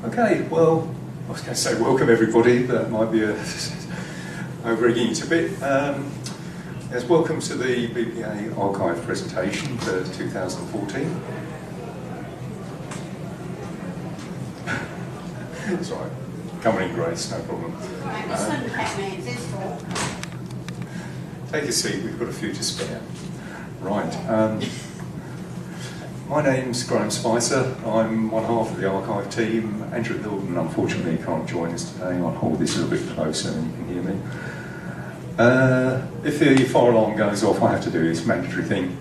Okay, well, I was going to say welcome everybody, but that might be over-egging it a bit. Yes, welcome to the BPA Archive presentation for 2014. It's all right, coming in grace, no problem. Take a seat, we've got a few to spare. Right. My name's Graham Spicer. I'm one half of the archive team. Andrew Hilden, unfortunately, can't join us today. I'll hold this a little bit closer and you can hear me. If the fire alarm goes off, I have to do this mandatory thing.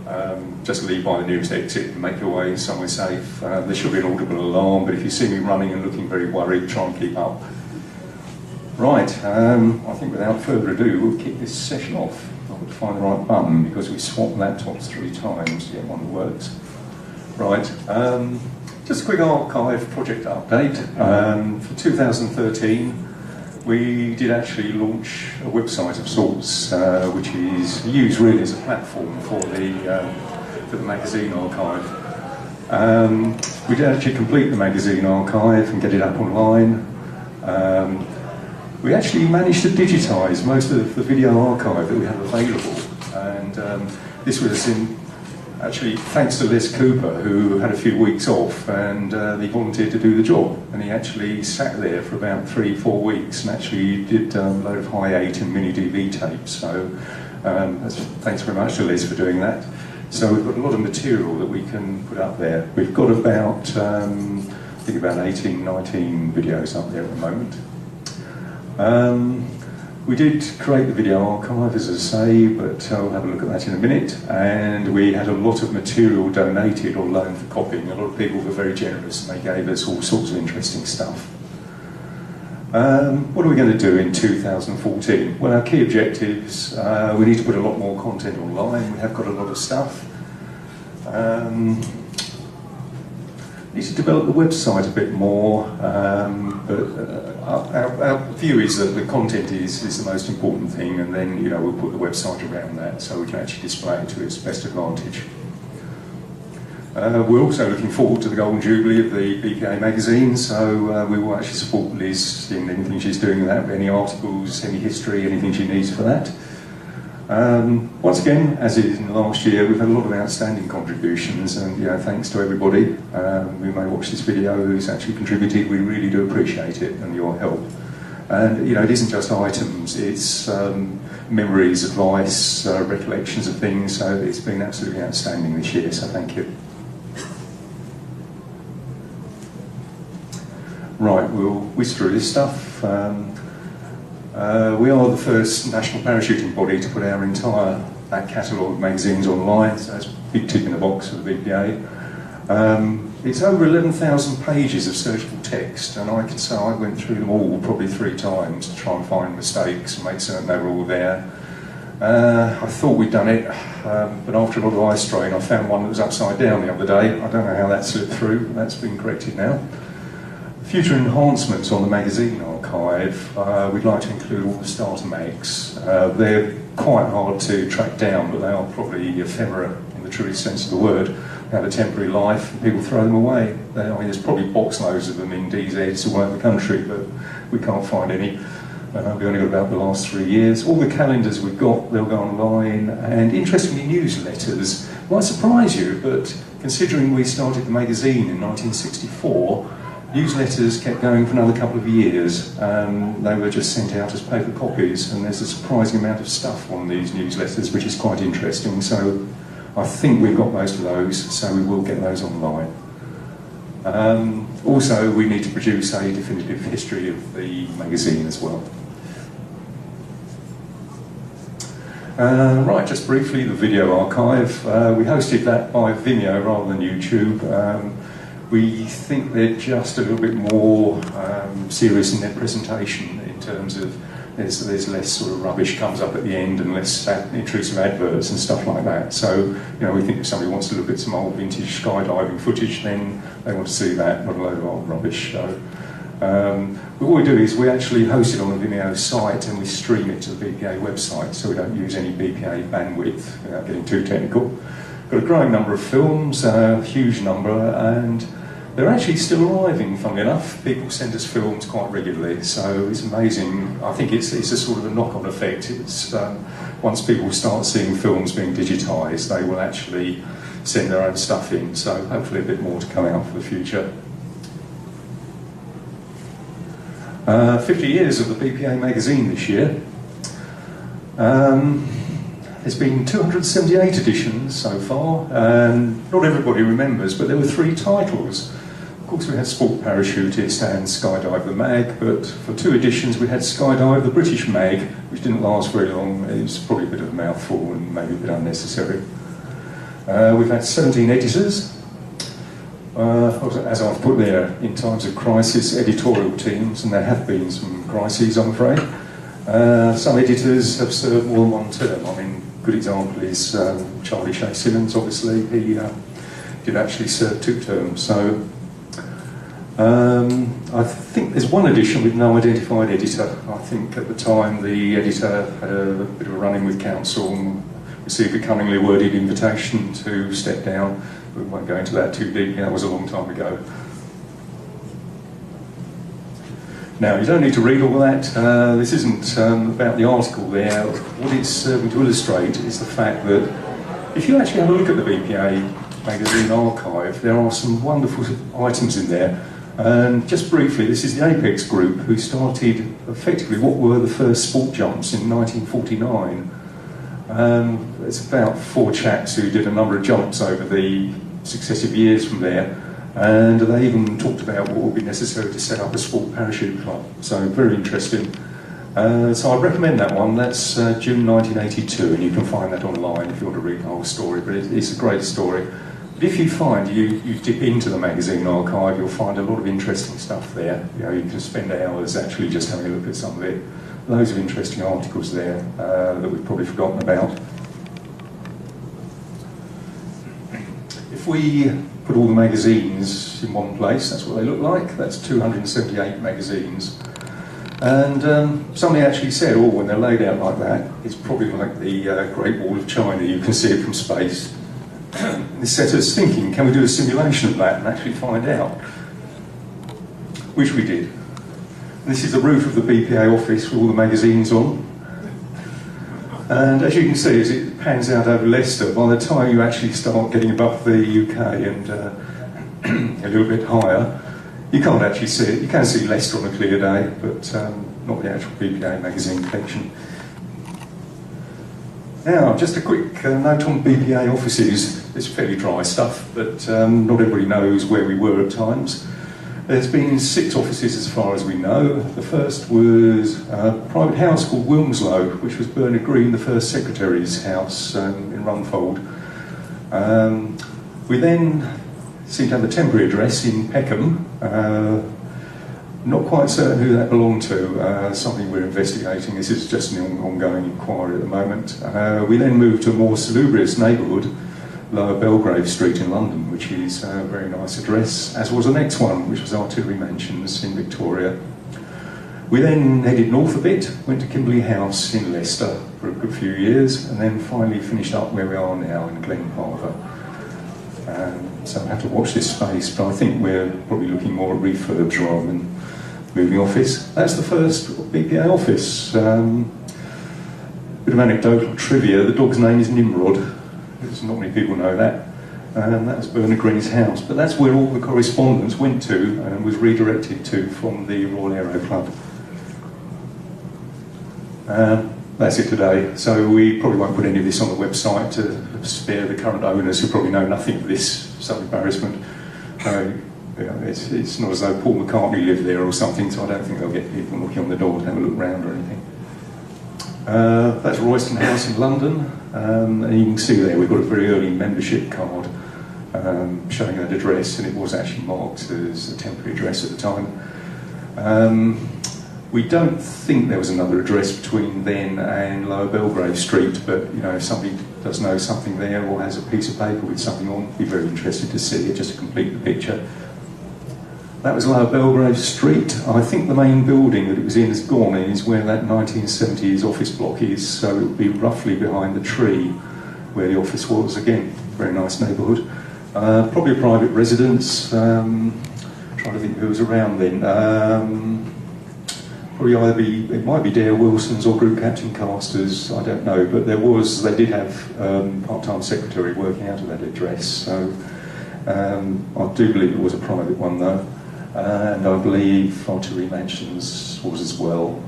Just leave by the nearest exit and make your way somewhere safe. There should be an audible alarm, but if you see me running and looking very worried, try and keep up. Right, I think without further ado, we'll kick this session off. I've got to find the right button because we swapped laptops 3 times to get one that works. Right, just a quick archive project update. For 2013, we did actually launch a website of sorts, which is used really as a platform for the magazine archive. We did actually complete the magazine archive and get it up online. We actually managed to digitise most of the video archive that we have available, and this was actually thanks to Les Cooper, who had a few weeks off, and he volunteered to do the job, and he actually sat there for about 3-4 weeks and actually did a load of hi-8 and mini DV tapes, so thanks very much to Les for doing that. So we've got a lot of material that we can put up there. We've got about, I think about 18, 19 videos up there at the moment. We did create the video archive, as I say, but I'll have a look at that in a minute. And we had a lot of material donated or loaned for copying. A lot of people were very generous and they gave us all sorts of interesting stuff. What are we going to do in 2014? Well, our key objectives, we need to put a lot more content online. We have got a lot of stuff. Need to develop the website a bit more, but our view is that the content is the most important thing, and then we'll put the website around that so we can actually display it to its best advantage. We're also looking forward to the Golden Jubilee of the BPA magazine, so we will actually support Liz in anything she's doing with that, any articles, any history, anything she needs for that. Once again, as it is in the last year, we've had a lot of outstanding contributions, and thanks to everybody who may watch this video who's actually contributed. We really do appreciate it and your help. And it isn't just items, it's memories, advice, recollections of things, so it's been absolutely outstanding this year, so thank you. Right, we'll whiz through this stuff. We are the first national parachuting body to put our entire back catalogue of magazines online, so that's a big tick in the box for the BPA. It's over 11,000 pages of searchable text, and I can say I went through them all probably 3 times to try and find mistakes and make certain they were all there. I thought we'd done it, but after a lot of eye strain I found one that was upside down the other day. I don't know how that slipped through, but that's been corrected now. Future enhancements on the magazine archive, we'd like to include all the starter mags. They're quite hard to track down, but they are probably ephemera in the truest sense of the word. They have a temporary life and people throw them away. There's probably box loads of them in DZs all over the country, but we can't find any. We've only got about the last 3 years. All the calendars we've got, they'll go online, and interestingly newsletters might surprise you, but considering we started the magazine in 1964, newsletters kept going for another couple of years. They were just sent out as paper copies, and there's a surprising amount of stuff on these newsletters, which is quite interesting. So I think we've got most of those, so we will get those online. Also, we need to produce a definitive history of the magazine as well. Right, just briefly, the video archive. We hosted that by Vimeo rather than YouTube. We think they're just a little bit more serious in their presentation in terms of there's less sort of rubbish comes up at the end and less intrusive adverts and stuff like that. So, we think if somebody wants to look at some old vintage skydiving footage, then they want to see that, not a load of old rubbish. So, what we do is we actually host it on the Vimeo site and we stream it to the BPA website, so we don't use any BPA bandwidth without getting too technical. Got a growing number of films, a huge number, and They're actually still arriving, funnily enough. People send us films quite regularly, so it's amazing. I think it's a sort of a knock-on effect. It's once people start seeing films being digitised, they will actually send their own stuff in, so hopefully a bit more to come out for the future. 50 years of the BPA magazine this year. There's been 278 editions so far, and not everybody remembers, but there were 3 titles. Of course, we had Sport Parachutist and Skydive the Mag, but for 2 editions we had Skydive the British Mag, which didn't last very long. It was probably a bit of a mouthful and maybe a bit unnecessary. We've had 17 editors. As I've put there, in times of crisis, editorial teams, and there have been some crises, I'm afraid. Some editors have served more than one term. I mean, a good example is Charlie Shea Simmons, obviously. He did actually serve 2 terms. So I think there's one edition with no identified editor. I think at the time the editor had a bit of a run-in with council and received a cunningly worded invitation to step down. We won't go into that too deep, that was a long time ago. Now, you don't need to read all that. This isn't about the article there. What it's serving to illustrate is the fact that if you actually have a look at the BPA magazine archive, there are some wonderful items in there. And just briefly, this is the Apex group who started effectively what were the first sport jumps in 1949. It's about 4 chaps who did a number of jumps over the successive years from there, and they even talked about what would be necessary to set up a sport parachute club. So very interesting. So I'd recommend that one. That's June 1982, and you can find that online if you want to read the whole story, but it's a great story. But if you find you dip into the magazine archive, you'll find a lot of interesting stuff there. You know, you can spend hours actually just having a look at some of it. Loads of interesting articles there that we've probably forgotten about. If we put all the magazines in one place, that's what they look like. That's 278 magazines. And somebody actually said, oh, when they're laid out like that, it's probably like the Great Wall of China. You can see it from space. This set us thinking, can we do a simulation of that and actually find out? Which we did. This is the roof of the BPA office with all the magazines on. And as you can see, as it pans out over Leicester, by the time you actually start getting above the UK and a little bit higher, you can't actually see it. You can see Leicester on a clear day, but not the actual BPA magazine collection. Now, just a quick note on BPA offices. It's fairly dry stuff, but not everybody knows where we were at times. There's been 6 offices as far as we know. The first was a private house called Wilmslow, which was Bernard Green, the first secretary's house in Runfold. We then seem to have a temporary address in Peckham. Not quite certain who that belonged to, something we're investigating. This is just an ongoing inquiry at the moment. We then moved to a more salubrious neighbourhood, Lower Belgrave Street in London, which is a very nice address, as was the next one, which was Artillery Mansions in Victoria. We then headed north a bit, went to Kimberley House in Leicester for a good few years, and then finally finished up where we are now in Glen Parva. So I have to watch this space, but I think we're probably looking more at refurbs rather than moving office. That's the first BPA office. Bit of anecdotal trivia, the dog's name is Nimrod. Because not many people know that. And that was Bernard Green's house. But that's where all the correspondence went to and was redirected to from the Royal Aero Club. That's it today. So we probably won't put any of this on the website to spare the current owners who probably know nothing of this. Some embarrassment. It's not as though Paul McCartney lived there or something, so I don't think they'll get people knocking on the door to have a look round or anything. That's Royston House in London, and you can see there we've got a very early membership card showing that address, and it was actually marked as a temporary address at the time. We don't think there was another address between then and Lower Belgrave Street, but you know, if somebody does know something there or has a piece of paper with something on, be very interested to see it just to complete the picture. That was Lower Belgrave Street. I think the main building that it was in is gone, and is where that 1970s office block is, so it would be roughly behind the tree where the office was. Again, very nice neighbourhood. Probably a private residence. Trying to think who was around then. Probably it might be Dare Wilson's or Group Captain Casters, I don't know, but they did have part-time secretary working out of that address, so I do believe it was a private one though, and I believe Artillery Mansions was as well.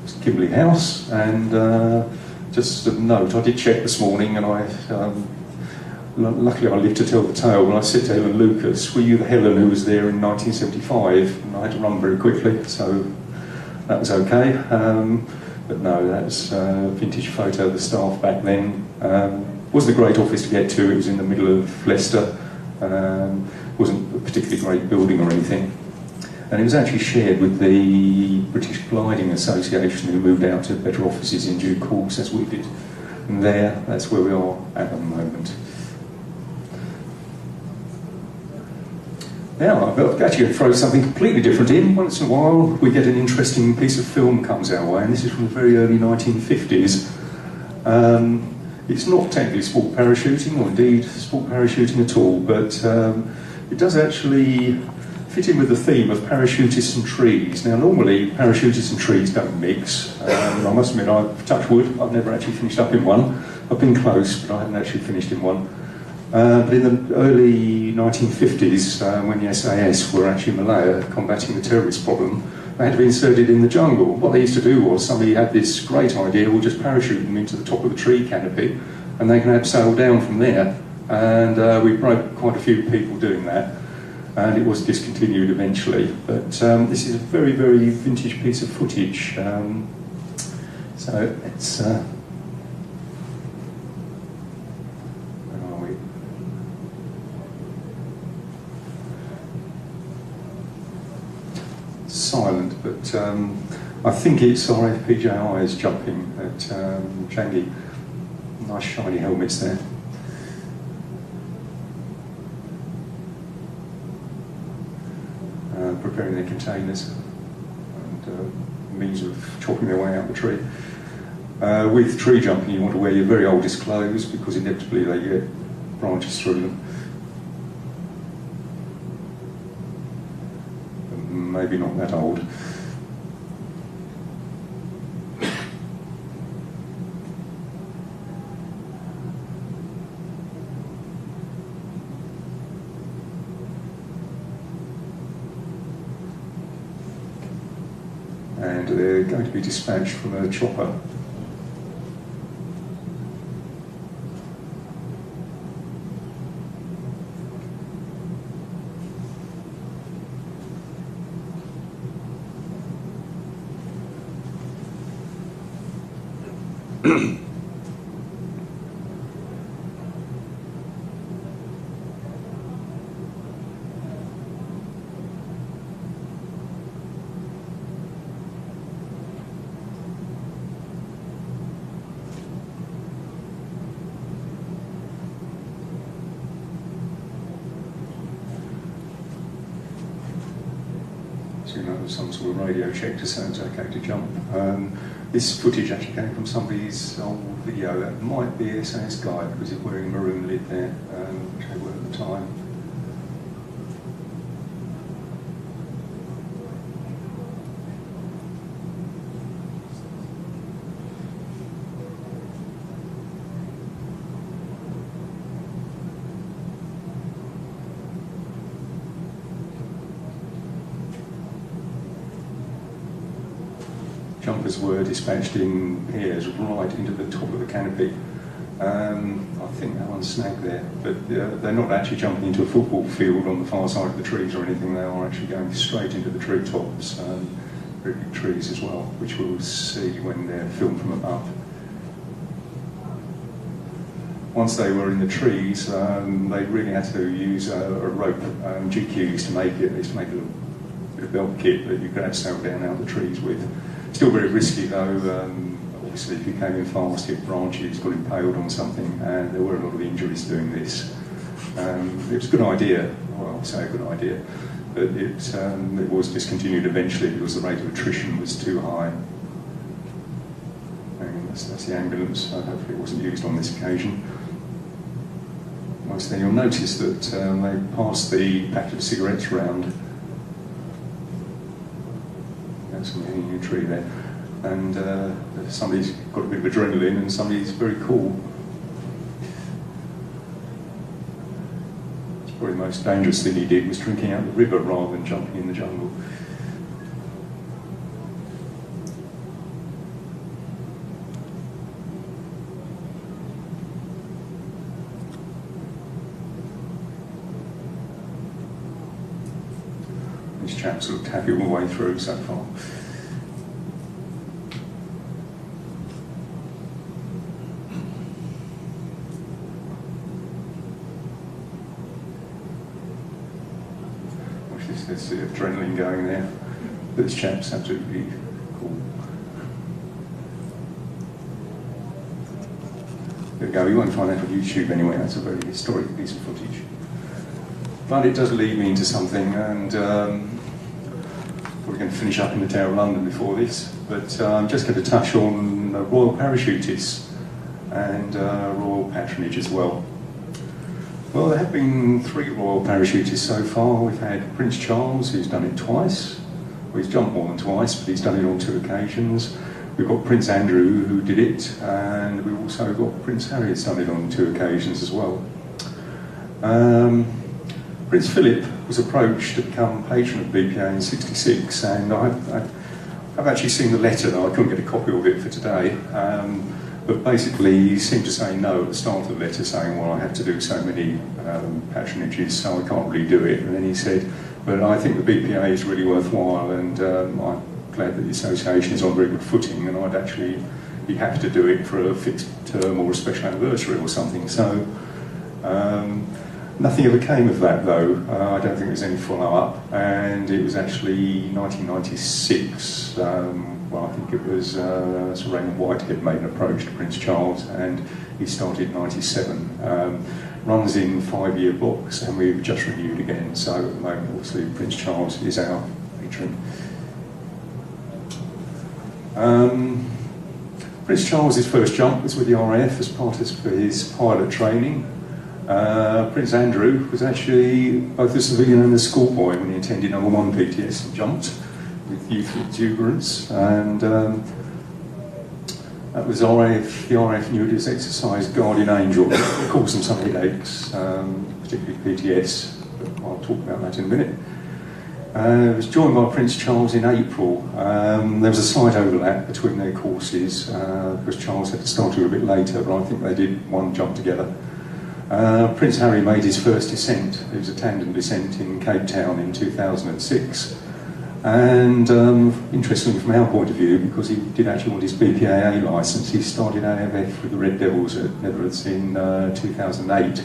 It's Kimberley House, and just a note, I did check this morning, and luckily I lived to tell the tale. When I said to Helen Lucas, were you the Helen who was there in 1975? And I had to run very quickly, so that was okay. But no, that's a vintage photo of the staff back then. Wasn't a great office to get to, it was in the middle of Leicester. Wasn't a particularly great building or anything. And it was actually shared with the British Gliding Association, who moved out to better offices in due course, as we did. And that's where we are at the moment. Now, I'm actually going to throw something completely different in. Once in a while, we get an interesting piece of film comes our way, and this is from the very early 1950s. It's not technically sport parachuting, or indeed sport parachuting at all, but it does actually fit in with the theme of parachutists and trees. Now, normally, parachutists and trees don't mix. I must admit, touch wood, I've never actually finished up in one. I've been close, but I haven't actually finished in one. But in the early 1950s, when the SAS were actually in Malaya combating the terrorist problem, they had to be inserted in the jungle. What they used to do was somebody had this great idea, we'll just parachute them into the top of the tree canopy, and they can abseil down from there. And we broke quite a few people doing that, and it was discontinued eventually. But this is a very, very vintage piece of footage. So it's... silent, but I think it's RFPJI is jumping at Changi. Nice shiny helmets there. Preparing their containers and means of chopping their way out the tree. With tree jumping, you want to wear your very oldest clothes because inevitably they get branches through them. Maybe not that old. And they're going to be dispatched from a chopper. Some sort of radio check to say it's okay to jump. This footage actually came from somebody's old video. That might be SAS Guide because it's wearing a maroon lid there, which they were at the time. Jumpers were dispatched in pairs right into the top of the canopy. I think that one's snagged there, but they're not actually jumping into a football field on the far side of the trees or anything. They are actually going straight into the tree tops, very big trees as well, which we'll see when they're filmed from above. Once they were in the trees, they really had to use a rope, GQs to make it, at least make a little bit of belt kit that you could abseil down out the trees with. Still very risky though. Obviously if you came in fast, hit branches, got impaled on something, and there were a lot of injuries doing this. It was a good idea, well, I say a good idea, but it was discontinued eventually because the rate of attrition was too high. And that's the ambulance, so hopefully it wasn't used on this occasion. most then you'll notice that they pass the packet of cigarettes around. That's something in your tree there. And somebody's got a bit of adrenaline and somebody's very cool. It's probably the most dangerous thing he did was drinking out the river rather than jumping in the jungle. This chap's looked happy all the way through so far. Watch this, there's the adrenaline going there. This chap's absolutely cool. There we go, you won't find that on YouTube anyway, that's a very historic piece of footage. But it does lead me into something, and we're going to finish up in the Tower of London before this, but I'm just going to touch on royal parachutists and royal patronage as well. Well, there have been 3 royal parachutists so far. We've had Prince Charles, who's done it twice. Well, he's jumped more than twice, but he's done it on 2 occasions. We've got Prince Andrew, who did it, and we've also got Prince Harry, who's done it on 2 occasions as well. Prince Philip was approached to become patron of BPA in '66, and I've actually seen the letter, though I couldn't get a copy of it for today, but basically he seemed to say no at the start of the letter, saying, well, I have to do so many patronages, so I can't really do it. And then he said, but I think the BPA is really worthwhile, and I'm glad that the association is on very good footing, and I'd actually be happy to do it for a fixed term or a special anniversary or something. So nothing ever came of that, though. I don't think there's any follow-up, and it was actually 1996, well, I think it was Sir Raymond Whitehead made an approach to Prince Charles, and he started in '97. Runs in 5-year blocks, and we've just renewed again, so at the moment, obviously, Prince Charles is our patron. Prince Charles's first jump was with the RAF as part of his pilot training. Prince Andrew was actually both a civilian and a schoolboy when he attended number 1 PTS and jumped with youth exuberance, and that was RAF. The RAF knew it as exercise guardian angel. It caused them some headaches, particularly PTS, but I'll talk about that in a minute. It was joined by Prince Charles in April. There was a slight overlap between their courses because Charles had to start a little bit later, but I think they did one jump together. Prince Harry made his first descent. It was a tandem descent in Cape Town in 2006. And interestingly from our point of view, because he did actually want his BPA A licence, he started AFF with the Red Devils at Netherlands in 2008.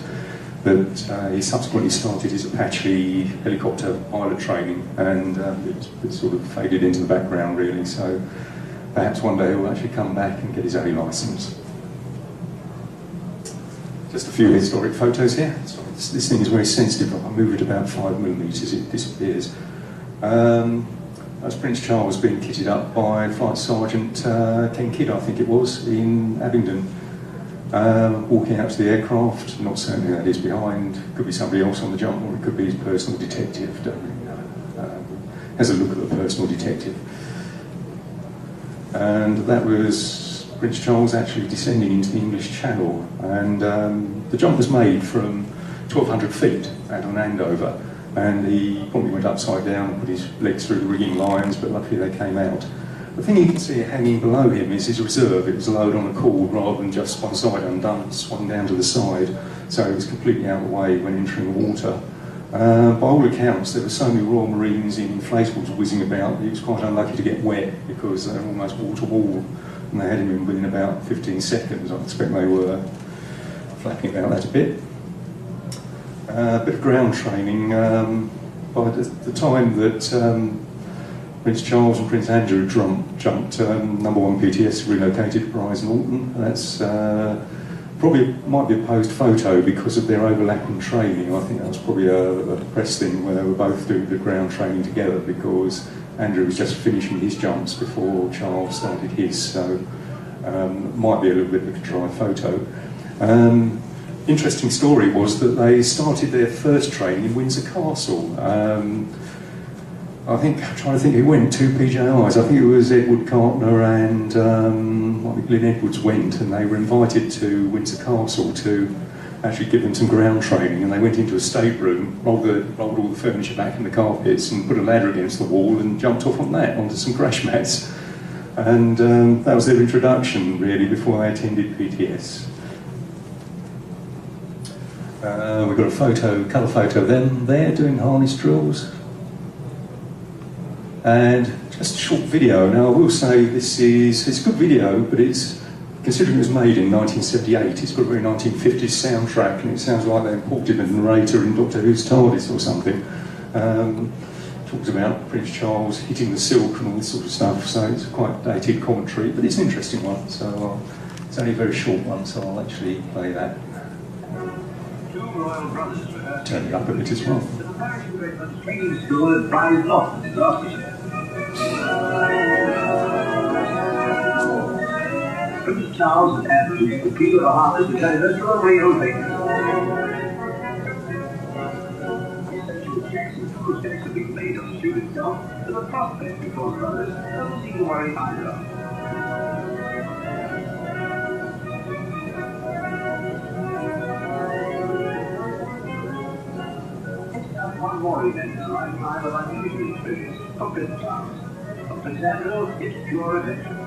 But he subsequently started his Apache helicopter pilot training, and it sort of faded into the background really. So perhaps one day he'll actually come back and get his A licence. Just a few historic photos here. Sorry, this thing is very sensitive. If I move it about 5mm, it disappears. That's Prince Charles being kitted up by Flight Sergeant Ken Kidd, I think it was, in Abingdon. Walking out to the aircraft, not certain who that is behind. Could be somebody else on the jump, or it could be his personal detective. Don't really know. Has a look at the personal detective. And that was Prince Charles actually descending into the English Channel, and the jump was made from 1,200 feet out on Andover, and he probably went upside down and put his legs through the rigging lines, but luckily they came out. The thing you can see hanging below him is his reserve. It was lowered on a cord rather than just one side undone, swung down to the side, so it was completely out of the way when entering the water. By all accounts, there were so many Royal Marines in inflatables whizzing about that he was quite unlucky to get wet because they were almost wall-to-wall, and they had him in within about 15 seconds. I expect they were flapping about that a bit. A bit of ground training. By the time that Prince Charles and Prince Andrew jumped, number 1 PTS relocated to Brize Norton. That's probably might be a posed photo because of their overlapping training. I think that was probably a press thing where they were both doing the ground training together, because Andrew was just finishing his jumps before Charles started his, so might be a little bit of a dry photo. interesting story was that they started their first training in Windsor Castle. I think, I'm trying to think who went, 2 PJIs. I think it was Edward Cartner and Glyn Edwards went, and they were invited to Windsor Castle to actually give them some ground training, and they went into a stateroom, rolled all the furniture back in the carpets and put a ladder against the wall and jumped off on that onto some crash mats. And that was their introduction, really, before they attended PTS. We've got a photo, colour photo of them there doing harness drills. And just a short video. Now I will say it's a good video, but considering it was made in 1978, it's got a very 1950s soundtrack, and it sounds like they imported a narrator in Doctor Who's TARDIS or something. Talks about Prince Charles hitting the silk and all this sort of stuff, so it's quite dated commentary, but it's an interesting one, so it's only a very short one, so I'll actually play that. Turn it up a bit as well. Prince Charles and Andrew used to keep the harness to carry us to a real thing. Mistakes have been made on the ship itself, but the prospect before the others doesn't seem to worry either. One more event in the lifetime of unusual experience from Prince Charles. From Prince Andrew, it's pure adventure.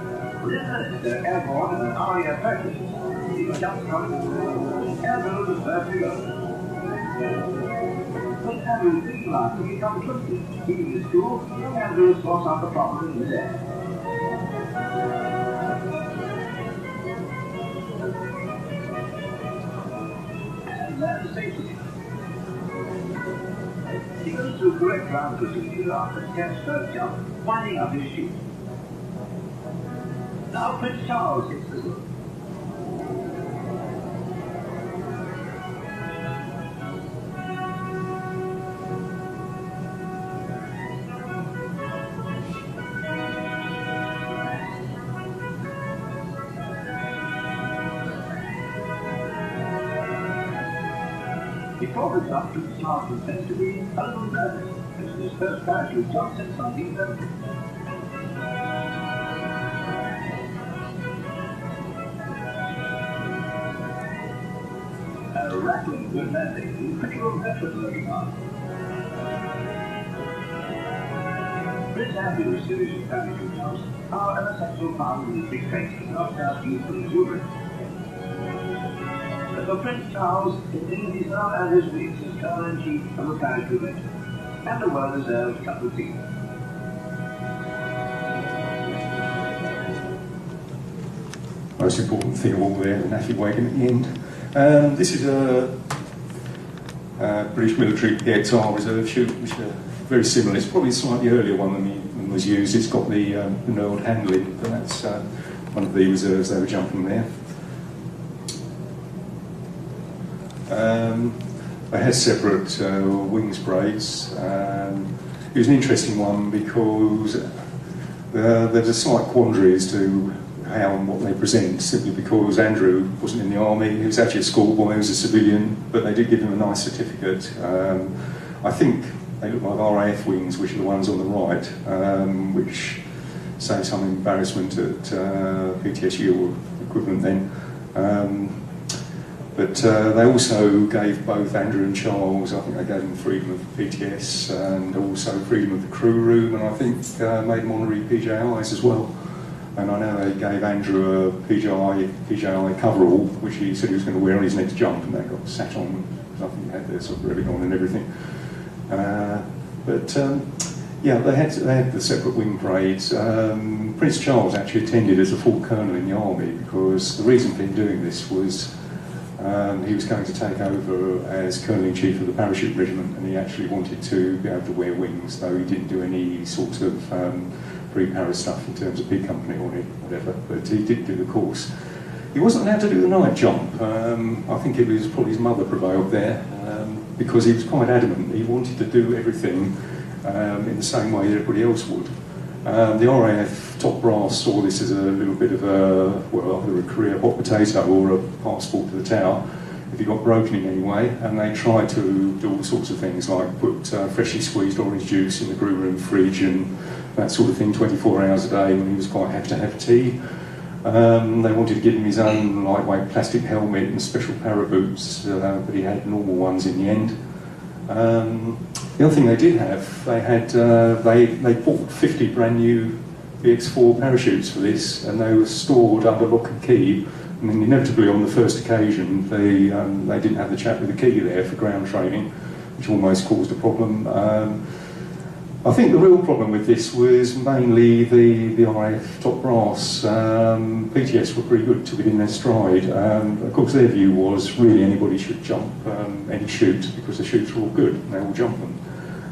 Within they're airborne in an RAF practice. He jumps from Andrew is first to go. When Andrew's big life will become twisted. Leaving the school, young Andrew sorts out the problem in midair. And that's safety. He goes through correct ground procedure after Steph's first jump, winding up his chute. Now Prince Charles hits the roof. Before the jump, Prince Charles was said to be a little nervous. This is his first parachute jump since 1970. A rattling good landing with critical veterans looking on. Prince Andrew's series of parachute jumps are an essential part of his big training, not just used for exuberance. But for Prince Charles, it means he's now at his wings as Commander-in-Chief of the Parachute Regiment, and a well-deserved cup of tea. Most important thing of all there, the naffy wagon at the end. This is a British military PXR reserve chute, which are very similar. It's probably a slightly earlier one than was used. It's got the knurled handling, but that's one of the reserves they were jumping there. They had separate wing sprays. It was an interesting one because there's a slight quandary as to how and what they present, simply because Andrew wasn't in the army. He was actually a schoolboy, he was a civilian, but they did give him a nice certificate. I think they look like RAF wings, which are the ones on the right, which say some embarrassment at PTSU or equivalent then. But they also gave both Andrew and Charles, I think they gave them freedom of PTS and also freedom of the crew room, and I think made them honorary PJIs as well. And I know they gave Andrew a PJI coverall, which he said he was going to wear on his next jump, and that got sat on, I think he had their sort of ribbon on and everything. Yeah, they had the separate wing parades. Prince Charles actually attended as a full colonel in the army, because the reason for him doing this was he was going to take over as Colonel-in-Chief of the Parachute Regiment, and he actually wanted to be able to wear wings, though he didn't do any sort of pre-para stuff in terms of big company or whatever, but he did do the course. He wasn't allowed to do the night jump. I think it was probably his mother prevailed there, because he was quite adamant. He wanted to do everything in the same way that everybody else would. The RAF top brass saw this as a little bit of a, well, either a career hot potato or a passport to the tower. if it got broken in any way, and they tried to do all sorts of things like put freshly squeezed orange juice in the crew room fridge and that sort of thing 24 hours a day when he was quite happy to have tea. They wanted to give him his own lightweight plastic helmet and special para boots, but he had normal ones in the end. The other thing they did have, they bought 50 brand new BX4 parachutes for this, and they were stored under lock and key. And then inevitably on the first occasion, they didn't have the chap with the key there for ground training, which almost caused a problem. I think the real problem with this was mainly the RAF top brass. PTS were pretty good, took it in their stride. Of course their view was really anybody should jump any chute because the chutes were all good and they all jump them.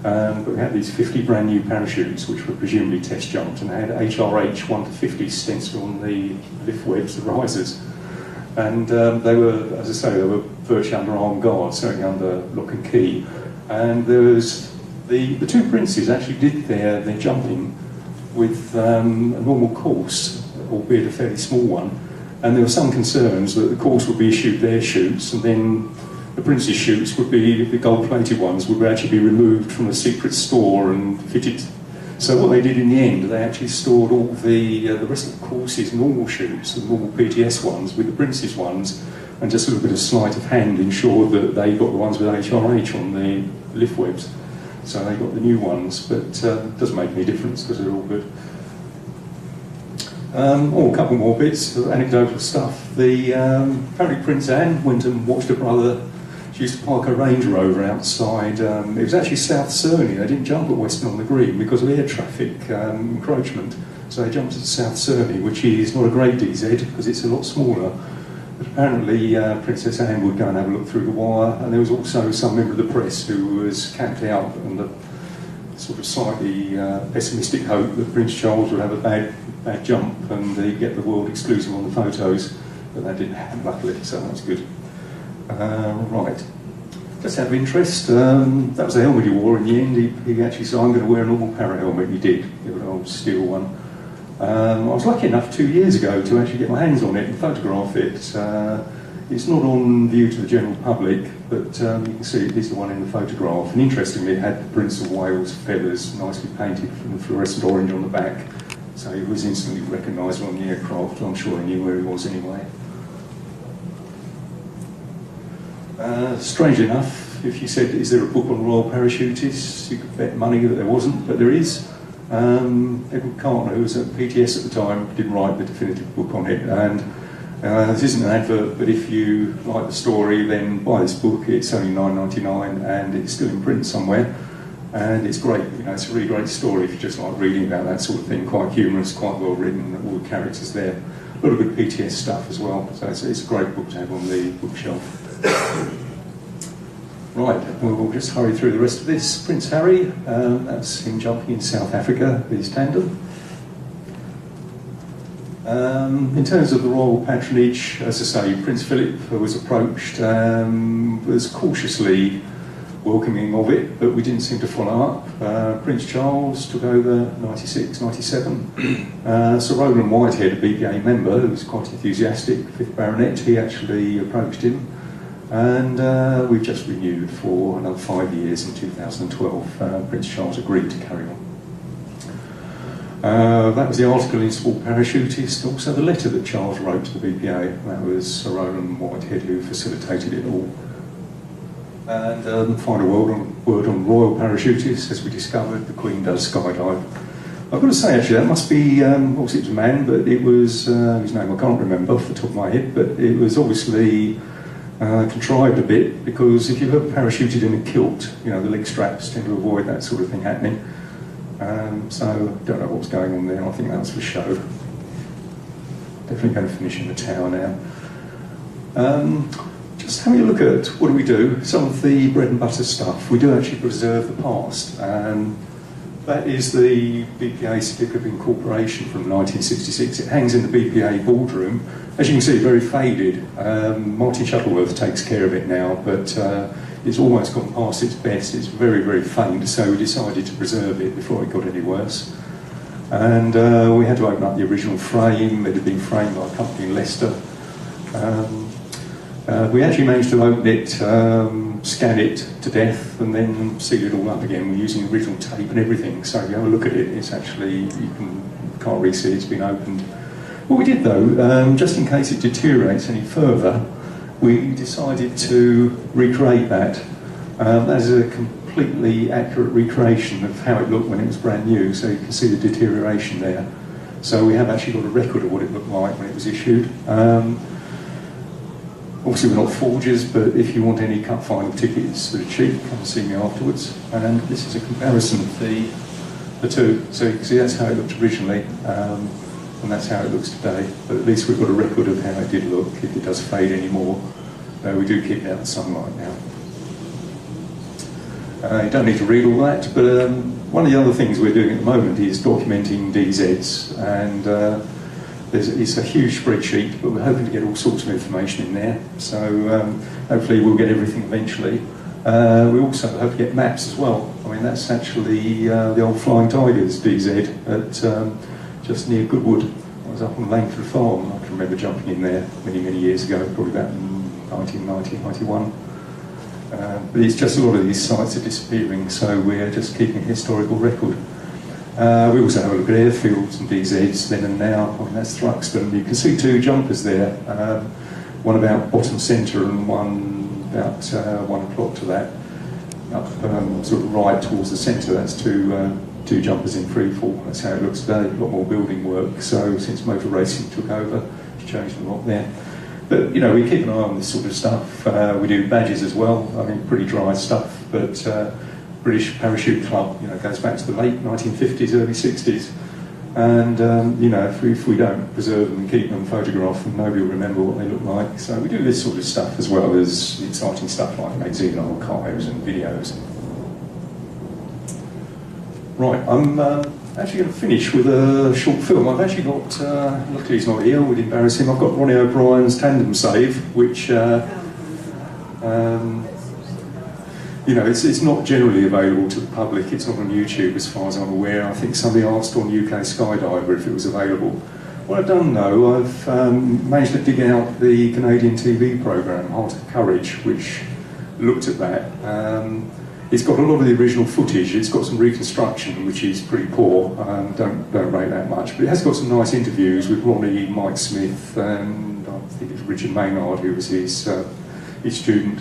But we had these 50 brand new parachutes which were presumably test jumped, and they had HRH 1 to 50 stenciled on the lift webs, the risers. And they were, as I say, they were virtually under armed guard, certainly under lock and key. And there was the two princes actually did their jumping with a normal course, albeit a fairly small one, and there were some concerns that the course would be issued their chutes, and then the princes' chutes would be, the gold-plated ones, would actually be removed from a secret store and fitted. So what they did in the end, they actually stored all the rest of the courses' normal chutes, the normal PTS ones, with the princes' ones, and just a little bit of sleight of hand ensured that they got the ones with HRH on the lift webs. So they got the new ones, but it doesn't make any difference because they're all good. A couple more bits of anecdotal stuff. Apparently Prince Anne went and watched her brother. She used to park a Range Rover outside. It was actually South Cerney. They didn't jump at Weston on the Green because of air traffic encroachment. So they jumped at South Cerney, which is not a great DZ because it's a lot smaller. But apparently Princess Anne would go and have a look through the wire, and there was also some member of the press who was camped out under sort of slightly pessimistic hope that Prince Charles would have a bad jump and he'd get the world exclusive on the photos, but that didn't happen luckily, so that was good. Right, just out of interest, that was the helmet he wore in the end. He actually said, I'm going to wear a normal para helmet, and he did, an old steel one. I was lucky enough 2 years ago to actually get my hands on it and photograph it. It's not on view to the general public, but you can see it is the one in the photograph. And interestingly, it had the Prince of Wales feathers nicely painted from the fluorescent orange on the back. So he was instantly recognised on the aircraft. I'm sure he knew where he was anyway. Strange enough, if you said, is there a book on royal parachutists, you could bet money that there wasn't, but there is. Edward Carter, who was at PTS at the time, did write the definitive book on it, and this isn't an advert, but if you like the story, then buy this book. It's only $9.99 and it's still in print somewhere, and it's great. It's a really great story if you just like reading about that sort of thing. Quite humorous, quite well written, all the characters there. A lot of good PTS stuff as well, so it's a great book to have on the bookshelf. Right, we'll just hurry through the rest of this. Prince Harry, that's him jumping in South Africa with his tandem. In terms of the royal patronage, as I say, Prince Philip was approached, was cautiously welcoming of it, but we didn't seem to follow up. Prince Charles took over 96, 97. Sir Roland Whitehead, a BPA member, who was quite enthusiastic, 5th Baronet, he actually approached him. And we've just renewed for another 5 years in 2012. Prince Charles agreed to carry on. That was the article in Sport Parachutist, also the letter that Charles wrote to the BPA. That was Sir Roland Whitehead who facilitated it all. And final word on royal parachutists, as we discovered, the Queen does skydive. I've got to say actually, that must be, obviously it was a man, but it was, whose name I can't remember off the top of my head, but it was obviously contrived a bit, because if you've ever parachuted in a kilt, the leg straps tend to avoid that sort of thing happening. So I don't know what was going on there. I think that was for show. Definitely going to finish in the tower now. Just having a look at what do we do. Some of the bread and butter stuff. We do actually preserve the past. That is the BPA Certificate of Incorporation from 1966. It hangs in the BPA boardroom. As you can see, very faded. Martin Shuttleworth takes care of it now, but it's almost gone past its best. It's very, very faint, so we decided to preserve it before it got any worse. And we had to open up the original frame. It had been framed by a company in Leicester. We actually managed to open it, scan it to death, and then seal it all up again. We're using original tape and everything, so if you have a look at it, it's actually, can't really see it's been opened. What we did though, just in case it deteriorates any further, we decided to recreate that. That is a completely accurate recreation of how it looked when it was brand new, so you can see the deterioration there. So we have actually got a record of what it looked like when it was issued. Obviously we're not forgers, but if you want any cut final tickets that are cheap, come and see me afterwards. And this is a comparison of the two. So you can see that's how it looked originally, and that's how it looks today. But at least we've got a record of how it did look. If it does fade anymore, we do keep it out in the sunlight now. You don't need to read all that, but one of the other things we're doing at the moment is documenting DZs, and it's a huge spreadsheet, but we're hoping to get all sorts of information in there, so hopefully we'll get everything eventually. We also hope to get maps as well. I mean, that's actually the old Flying Tigers DZ at just near Goodwood. I was up on Langford Farm. I can remember jumping in there many, many years ago, probably about 1990, 91. But it's just a lot of these sites are disappearing, so we're just keeping a historical record. We also have a look at airfields and DZs then and now. I mean, that's Thruxton. You can see two jumpers there, one about bottom centre and one about 1 o'clock to that, up sort of right towards the centre. That's two jumpers in free fall. That's how it looks today. A lot more building work, so since motor racing took over, it's changed a lot there. But, you know, we keep an eye on this sort of stuff. We do badges as well. I mean, pretty dry stuff, but British Parachute Club, you know, goes back to the late 1950s, early 60s. And, you know, if we don't preserve them and keep them photographed, then nobody will remember what they look like. So we do this sort of stuff as well as exciting stuff like magazine archives and videos. Right, I'm actually going to finish with a short film. I've actually got, luckily he's not here, we'd embarrass him, I've got Ronnie O'Brien's Tandem Save, which, you know, it's not generally available to the public. It's not on YouTube as far as I'm aware. I think somebody asked on UK Skydiver if it was available. What I've done though, I've managed to dig out the Canadian TV programme, Heart of Courage, which looked at that. It's got a lot of the original footage. It's got some reconstruction, which is pretty poor. Don't rate that much, but it has got some nice interviews with Ronnie, Mike Smith, and I think it's Richard Maynard, who was his student.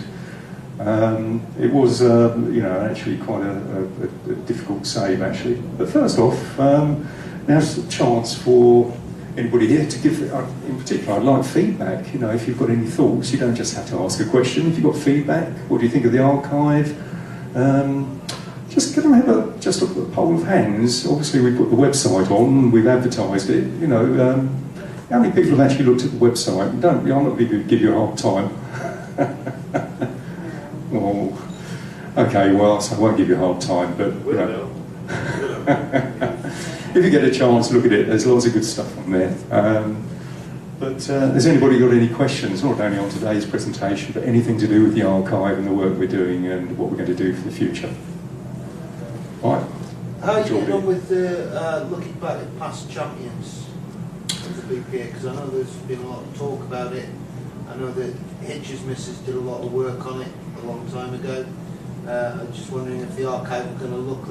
It was, you know, actually quite a difficult save, actually. But first off, now's the chance for anybody here to give, in particular, I'd like feedback. You know, if you've got any thoughts, you don't just have to ask a question. If you've got feedback, what do you think of the archive? Just going to have just a poll of hands. Obviously, we put the website on, we've advertised it. You know, how many people have actually looked at the website? I'm not going to give you a hard time. Oh, okay, well, so I won't give you a hard time, but you know, if you get a chance, look at it. There's lots of good stuff on there. But has anybody got any questions, not only on today's presentation, but anything to do with the archive and the work we're doing and what we're going to do for the future? Right. How are you getting on with the looking back at past champions of the BPA? Because I know there's been a lot of talk about it. I know that Hitch's missus did a lot of work on it a long time ago. I'm just wondering if the archive are going to look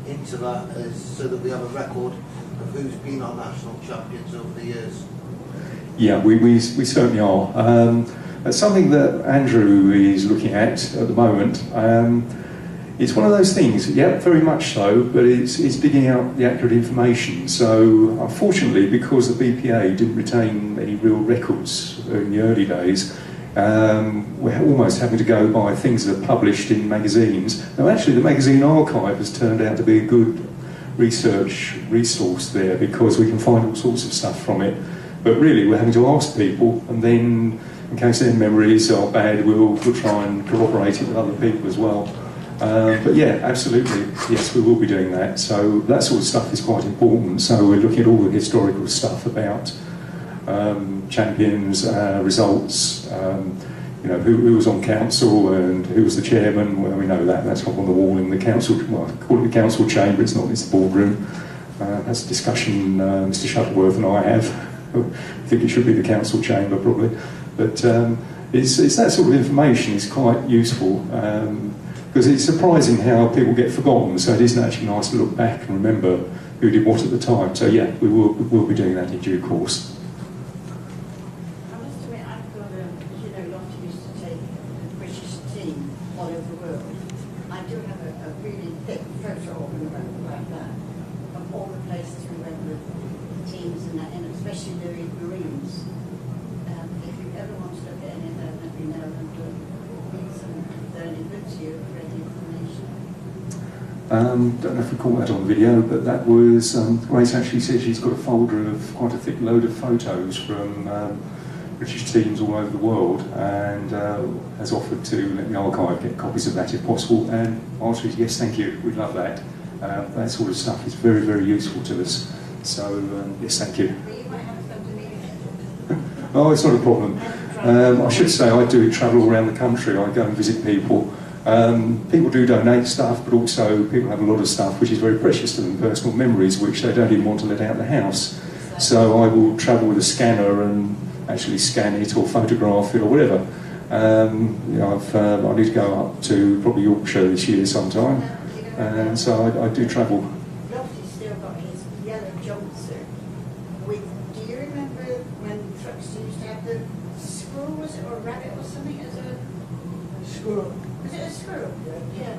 into that so that we have a record of who's been our national champions over the years. Yeah, we certainly are. That's something that Andrew is looking at the moment. It's one of those things, yeah, very much so, but it's digging out the accurate information. So, unfortunately, because the BPA didn't retain any real records in the early days, we're almost having to go by things that are published in magazines. Now, actually, the magazine archive has turned out to be a good research resource there because we can find all sorts of stuff from it. But really, we're having to ask people, and then, in case their memories are bad, we'll try and corroborate it with other people as well. But yeah, absolutely, yes, we will be doing that. So that sort of stuff is quite important. So we're looking at all the historical stuff about champions, results, you know, who was on council and who was the chairman. Well, we know that. That's up on the wall in the council. Well, I call it the council chamber. It's not. It's the boardroom. That's a discussion Mr. Shuttleworth and I have. I think it should be the council chamber probably. But it's that sort of information is quite useful, because it's surprising how people get forgotten, so it isn't actually nice to look back and remember who did what at the time. So yeah, we'll be doing that in due course. I must admit, I've got Lottie used to take the British team all over the world. I do have a really thick photo album like that of all the places we went with the teams and that, and especially the Marines. If you ever want to look at any of that, let me know, and if they're any good to you, ready information. Don't know if we caught that on video, but that was, Grace actually says she's got a folder of quite a thick load of photos from British teams all over the world, and has offered to let the archive get copies of that if possible, and the answer is yes, thank you, we'd love that. That sort of stuff is very, very useful to us, so yes, thank you. But you might have some to me. Oh, it's not a problem. I should say I do travel around the country, I go and visit people. People do donate stuff, but also people have a lot of stuff which is very precious to them, personal memories which they don't even want to let out of the house. So I will travel with a scanner and actually scan it or photograph it or whatever. I need to go up to probably Yorkshire this year sometime, and so I do travel. Lottie's still got his yellow jumpsuit with, do you remember when trucks used to have the squirrel, was it, or a rabbit or something as a... Squirrel. Was it a squirrel? Yeah,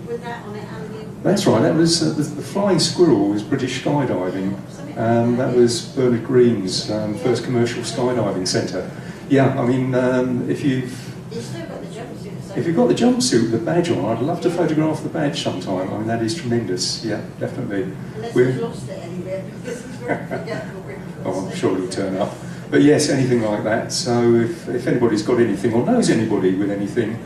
with that on it, and you... That's right, that was the flying squirrel was British skydiving. That was Bernard Green's first commercial skydiving centre. Yeah, I mean, if you've still got the jumpsuit, so... If you've got the jumpsuit with the badge on, I'd love to photograph the badge sometime. I mean, that is tremendous. Yeah, definitely. Unless you've lost it anywhere, because it's very forgetful. Oh, I'm sure it'll turn up. But yes, anything like that. So if anybody's got anything or knows anybody with anything,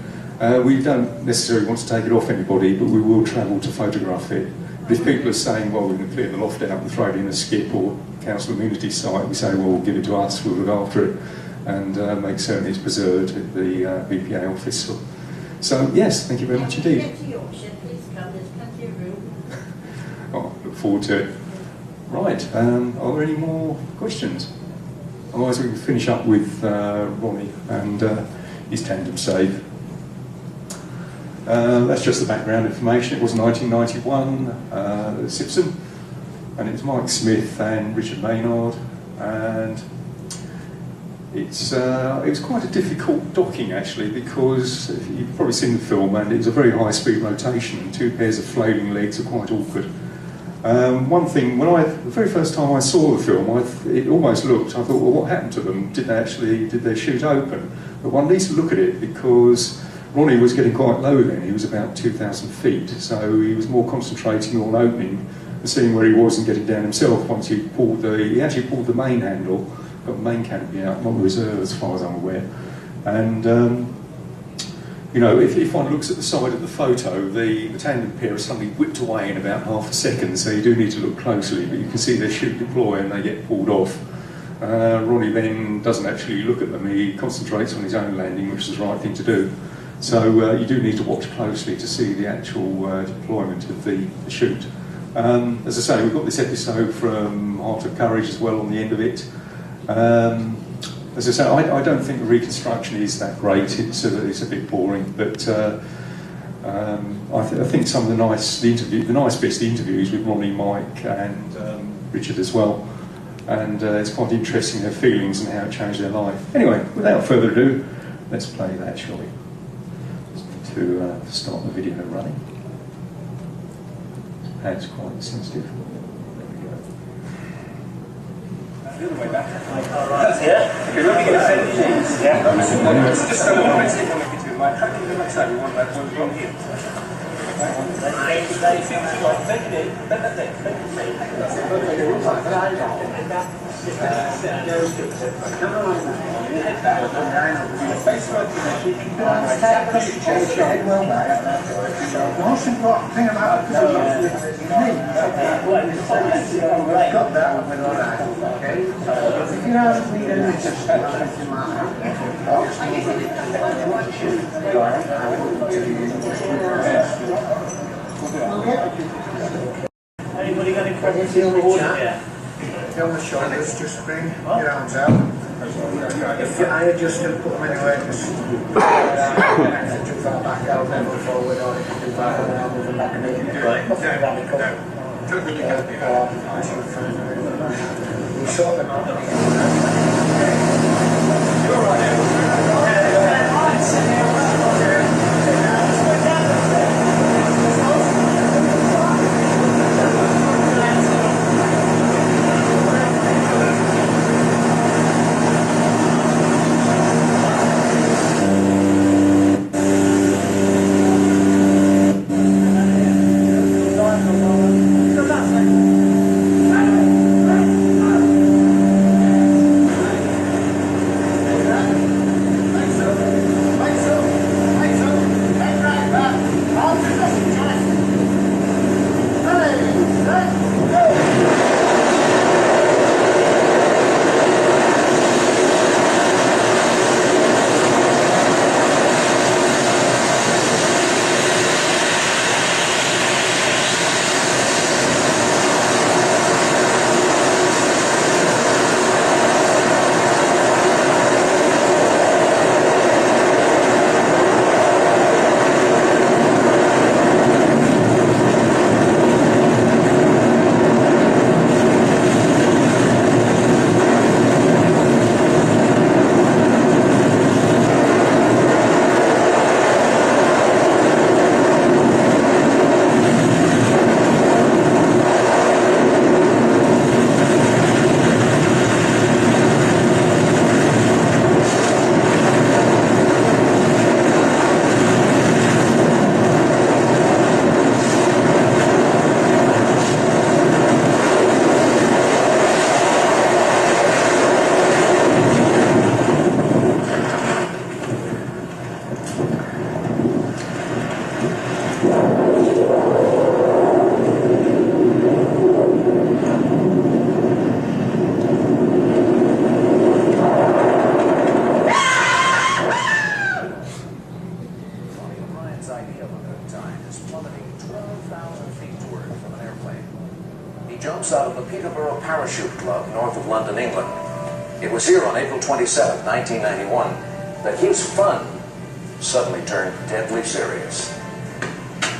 we don't necessarily want to take it off anybody, but we will travel to photograph it. But if people are saying, well, we're going to clear the loft out and throw it in a skip or council amenity site, we say, well, we'll give it to us, we'll look after it, and make certain it's preserved at the BPA office. So yes, thank you very much indeed. Get to Yorkshire, please come, there's plenty of room. Oh, look forward to it. Right, are there any more questions? Otherwise we can finish up with Ronnie and his tandem save. That's just the background information. It was 1991, Simpson, and it was Mike Smith and Richard Maynard, and it was quite a difficult docking actually, because you've probably seen the film, and it was a very high speed rotation and two pairs of flailing legs are quite awkward. One thing, the very first time I saw the film, it almost looked, I thought, well, what happened to them? Did they shoot open? But one needs to look at it, because Ronnie was getting quite low then, he was about 2,000 feet, so he was more concentrating on opening and seeing where he was and getting down himself once he actually pulled the main handle, got the main canopy out, not the reserve as far as I'm aware. And you know, if one looks at the side of the photo, the tandem pair is suddenly whipped away in about half a second, so you do need to look closely, but you can see they shoot deploy and they get pulled off. Ronnie then doesn't actually look at them, he concentrates on his own landing, which is the right thing to do. So you do need to watch closely to see the actual deployment of the shoot. As I say, we've got this episode from Heart of Courage as well on the end of it. As I say, I don't think the reconstruction is that great. It's a bit boring, but I think some of the nice bits of the interviews with Ronnie, Mike, and Richard as well, and it's quite interesting their feelings and how it changed their life. Anyway, without further ado, let's play that, shall we? Just to start the video running. That's quite sensitive. The other way back. Yeah? Okay, let me get a set of keys. Yeah? Just so what let's see if I can do my tracking the next time we want that one from here. The most important thing about it is got that with all that, okay? If you don't need any assistance in my Anybody got any questions? Get on the shoulders, just bring your arms out. If I adjust and put them anywhere, just too far back, I'll then move forward, or if too far forward, I'll move them back a bit. Right. Nothing radical. We sort them out. You're right. Out of the Peterborough Parachute Club, north of London, England. It was here on April 27, 1991, that his fun suddenly turned deadly serious.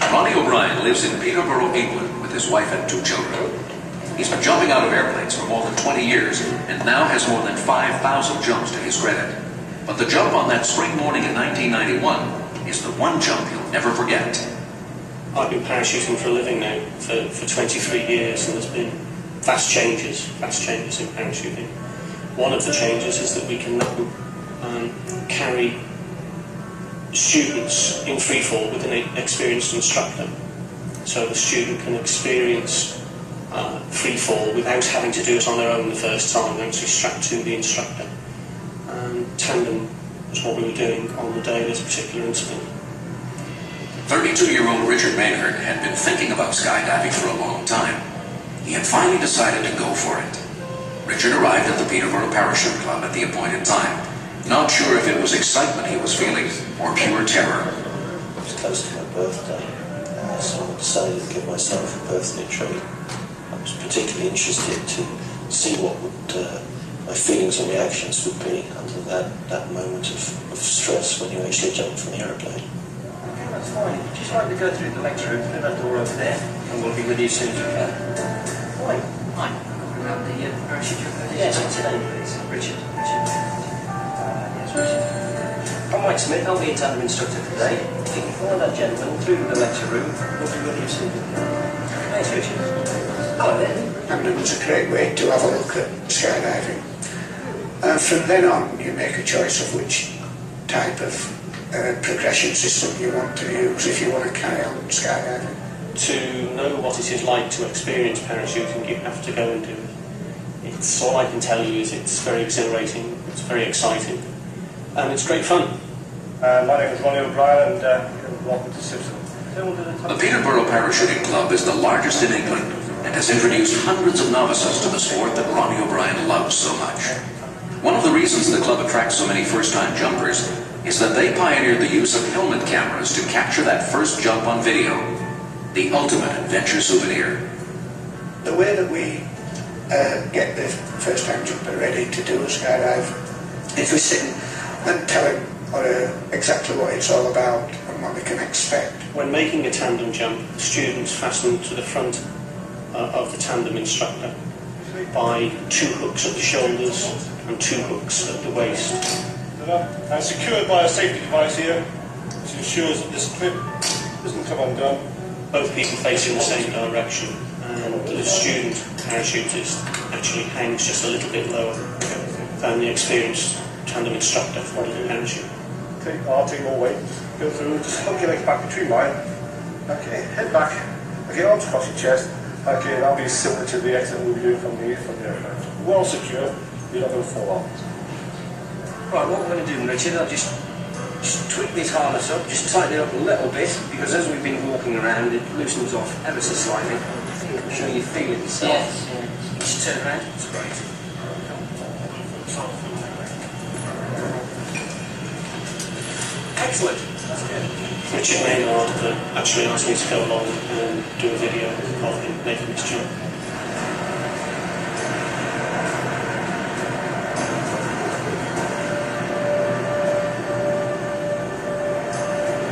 Ronnie O'Brien lives in Peterborough, England, with his wife and 2 children. He's been jumping out of airplanes for more than 20 years, and now has more than 5,000 jumps to his credit. But the jump on that spring morning in 1991 is the one jump he'll never forget. I've been parachuting for a living now for 23 years, and there's been vast changes in parachuting. One of the changes is that we can now carry students in freefall with an experienced instructor. So the student can experience freefall without having to do it on their own the first time. They're actually strapped to the instructor. And tandem was what we were doing on the day of this particular incident. 32-year-old Richard Maynard had been thinking about skydiving for a long time. He had finally decided to go for it. Richard arrived at the Peterborough Parachute Club at the appointed time, not sure if it was excitement he was feeling or pure terror. It was close to my birthday, so I decided to give myself a birthday treat. I was particularly interested to see what my feelings and reactions would be under that moment of stress when you actually jump from the aeroplane. That's fine. Would you like to go through the lecture room through that door over there, and we'll be with you as soon as we can. Hi. Hi. Around the parachute jumper. Yes, what's your name, please? Richard. Yes, Richard. I'm Mike Smith. I'll be your tandem instructor today. If you can follow that gentleman through the lecture room, we'll be with you as soon as we can. Thanks, Richard. Hello there. And it was a great way to have a look at skydiving. From then on, you make a choice of which type of progression system you want to use if you want to carry on skydiving. To know what it is like to experience parachuting, you have to go and do it. It's all I can tell you is it's very exhilarating, it's very exciting, and it's great fun. My name is Ronnie O'Brien, and welcome to Simpson. The Peterborough Parachuting Club is the largest in England and has introduced hundreds of novices to the sport that Ronnie O'Brien loves so much. One of the reasons the club attracts so many first-time jumpers is that they pioneered the use of helmet cameras to capture that first jump on video, the ultimate adventure souvenir. The way that we get the first-time jumper ready to do a skydive Interesting. And tell him exactly what it's all about and what they can expect. When making a tandem jump, the students fasten to the front of the tandem instructor by 2 hooks at the shoulders and 2 hooks at the waist. And secured by a safety device here, which ensures that this clip doesn't come undone. Both people facing the same direction, and the student parachutist actually hangs just a little bit lower than the experienced tandem instructor holding the parachute. I'll take more weight, go through, just hook your legs back between mine. Okay, head back. Okay, arms across your chest. Okay, that'll be similar to the exit we'll be doing from the aircraft. Well secure, you're not going to fall off. Right, what we're going to do, Richard, I'll just tweak this harness up, just tighten it up a little bit, because as we've been walking around, it loosens off ever so slightly. I'm sure you feel it yourself. Yes. Just turn around. That's great. Excellent. That's good. Richard Maynard actually asked me to go along and do a video of him making this jump.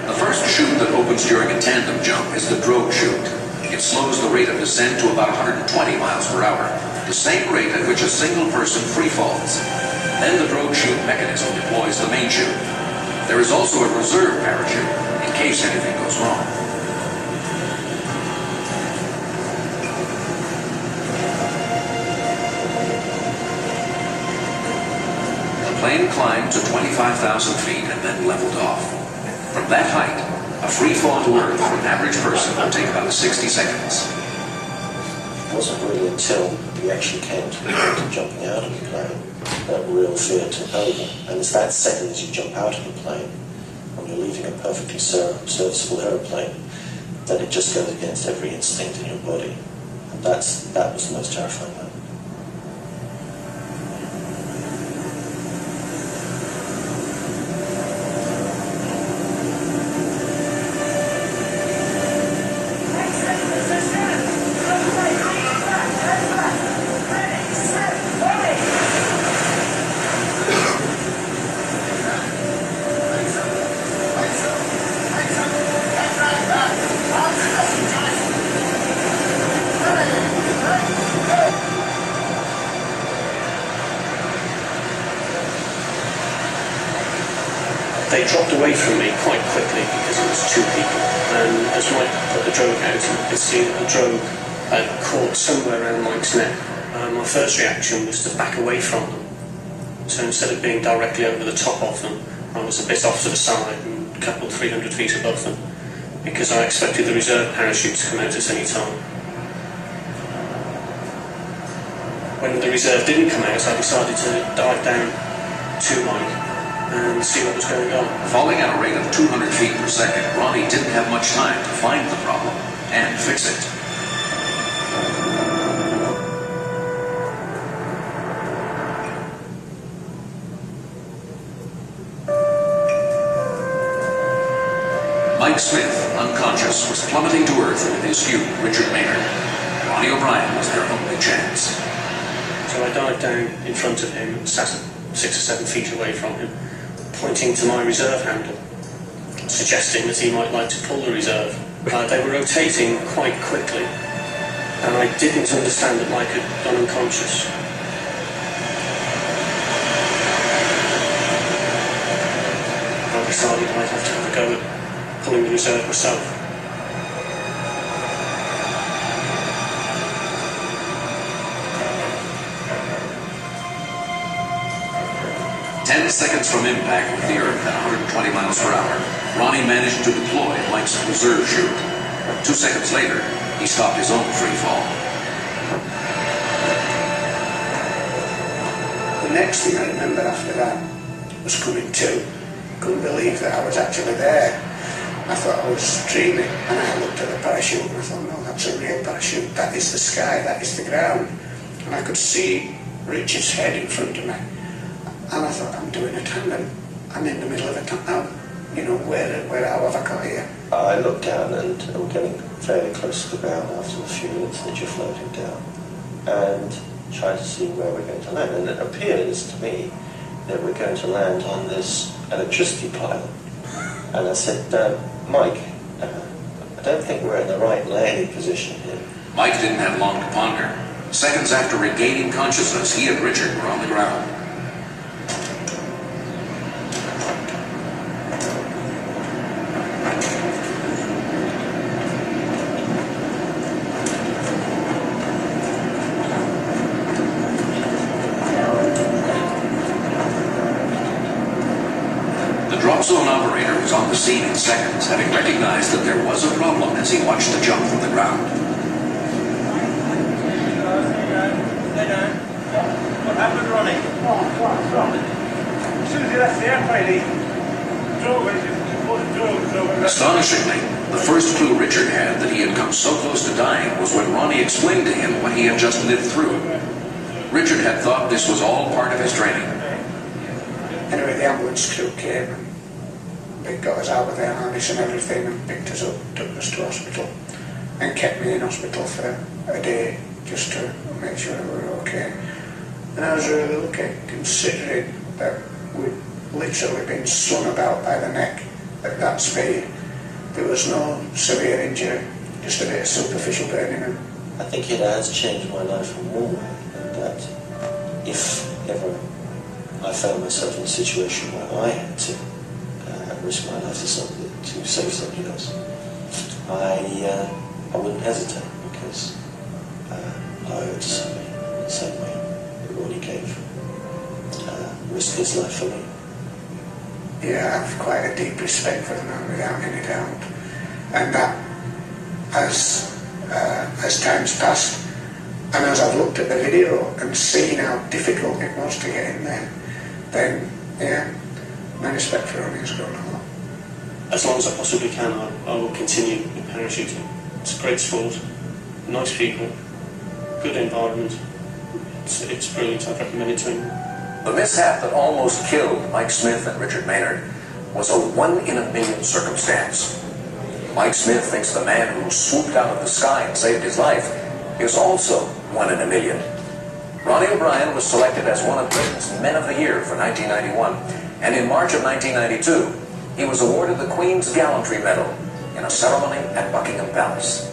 The first chute that opens during a tandem jump is the drogue chute. It slows the rate of descent to about 120 miles per hour, the same rate at which a single person free falls. Then the drogue chute mechanism deploys the main chute. There is also a reserve parachute in case anything goes wrong. The plane climbed to 25,000 feet and then leveled off. From that height, a free fall to Earth for an average person will take about 60 seconds. It wasn't really until we actually came to the point of jumping out of the plane that real fear took over. And it's that second as you jump out of the plane, when you're leaving a perfectly serviceable aeroplane, that it just goes against every instinct in your body. And that was the most terrifying moment. They dropped away from me quite quickly because it was 2 people, and as Mike put the drogue out, you could see that the drogue had caught somewhere around Mike's neck. My first reaction was to back away from them. So instead of being directly over the top of them, I was a bit off to the side and a couple 300 feet above them, because I expected the reserve parachute to come out at any time. When the reserve didn't come out, I decided to dive down to Mike and see what was going on. Falling at a rate of 200 feet per second, Ronnie didn't have much time to find the problem and fix it. Mike Smith, unconscious, was plummeting to Earth with his cue, Richard Maynard. Ronnie O'Brien was their only chance. So I dived down in front of him, sat 6 or 7 feet away from him, pointing to my reserve handle, suggesting that he might like to pull the reserve. They were rotating quite quickly, and I didn't understand that Mike had gone unconscious. I decided I'd have to have a go at pulling the reserve myself. 10 seconds from impact with the Earth at 120 miles per hour, Ronnie managed to deploy Mike's reserve chute. 2 seconds later, he stopped his own free fall. The next thing I remember after that was coming to. Couldn't believe that I was actually there. I thought I was dreaming, and I looked at the parachute and I thought, no, that's a real parachute. That is the sky, that is the ground. And I could see Richard's head in front of me. And I thought, I'm doing a tandem. I'm in the middle of a tandem. You know, how have I got here? I looked down and we're getting fairly close to the ground after a few minutes that you're floating down and trying to see where we're going to land. And it appears to me that we're going to land on this electricity pile. And I said, Mike, I don't think we're in the right landing position here. Mike didn't have long to ponder. Seconds after regaining consciousness, he and Richard were on the ground. The drop zone operator was on the scene in seconds, having recognized that there was a problem as he watched the jump from the ground. What happened, Ronnie? As soon as he left the airplane, he drove it. Astonishingly, the first clue Richard had that he had come so close to dying was when Ronnie explained to him what he had just lived through. Richard had thought this was all part of his training. Anyway, the ambulance crew came and they got us out of their harness and everything and picked us up, took us to hospital and kept me in hospital for a day just to make sure we were okay. And I was really lucky, considering that we'd literally been swung about by the neck at that speed. There was no severe injury, just a bit of superficial burning. And I think it has changed my life in one way, and that if ever I found myself in a situation where I had to risk my life to save somebody else, I wouldn't hesitate, because I owe it to somebody in the same way that Ronnie gave risked his life for me. yeah, I have quite a deep respect for the man, without any doubt. And that, as time's passed, and as I've looked at the video and seen how difficult it was to get in there, then, yeah, my respect for Ronnie has grown a lot. As long as I possibly can, I will continue with parachuting. It's a great sport, nice people, good environment. It's brilliant. I'd recommend it to anyone. The mishap that almost killed Mike Smith and Richard Maynard was a 1 in a million circumstance. Mike Smith thinks the man who swooped out of the sky and saved his life is also 1 in a million. Ronnie O'Brien was selected as one of Britain's Men of the Year for 1991, and in March of 1992, he was awarded the Queen's Gallantry Medal in a ceremony at Buckingham Palace.